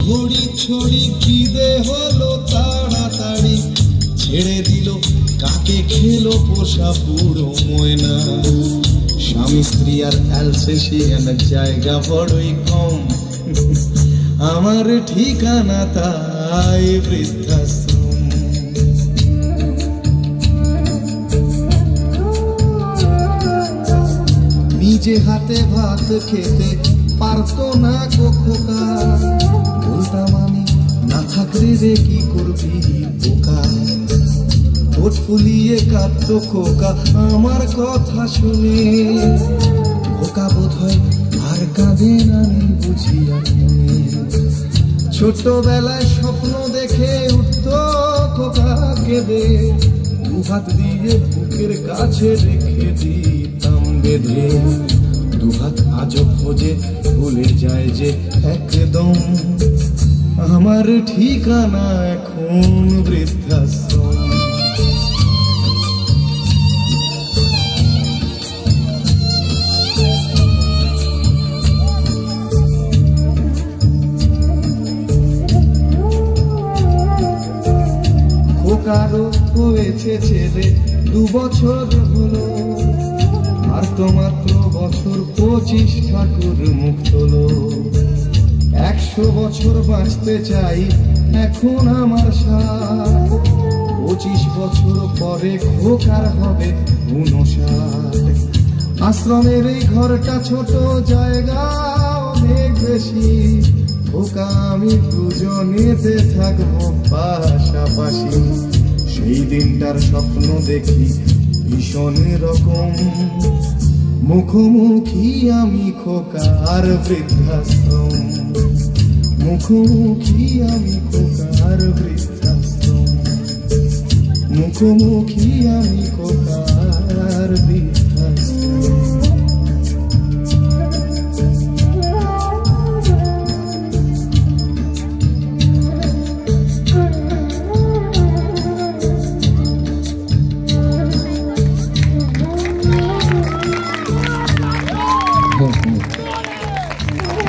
ঘড়ি ছড়ি খিদে হলো তাড়াতাড়ি, ছেড়ে দিল কাকে খেলো পোষা বুড়ো ময়না। স্বামী স্ত্রী আর অ্যালসেশিয়ান জায়গা বড়ই কম, আমার ঠিকানা তাই বৃদ্ধাশ্রম। নিজে হাতে ভাত খেতে পারতো না খোকা, বলতাম আমি না থাকলে রে কি করবি বোকা। ঠোঁট ফুলিয়ে কাঁদতো খোকা আমার কথা শুনে, খোকা বোধ হয় আর কাঁদে না বুঝিয়া। ছোটবেলায় স্বপ্ন দেখে উঠতো খোকা কেঁদে, দুহাত দিয়ে বুকের কাছে রেখে দিতাম বেঁধে। দুহাত আজও খোঁজে ভুলে যায় যে একদম, আমার ঠিকানা এখন বৃদ্ধাশ্রম। খোকারও হয়েছে ছেলে 2 বছর হলো, আর তো মাত্র বছর 25 ঠাকুর মুখ তোলো। 100 বছর বাঁচতে চাই এখন আমার 60, 25 বছর পরে খোকার হবে 59। আশ্রমের এই ঘরটা ছোট, জায়গা অনেক বেশি, খোকা আমি দুজনেতে থাকবো পাশাপাশি। সেই দিনটার স্বপ্ন দেখি ভীষণ রকম, মুখোমুখি আমি খোকার বৃদ্ধাশ্রম। মুখোমুখি আমি খোকার বৃদ্ধাশ্রম, মুখোমুখি আমি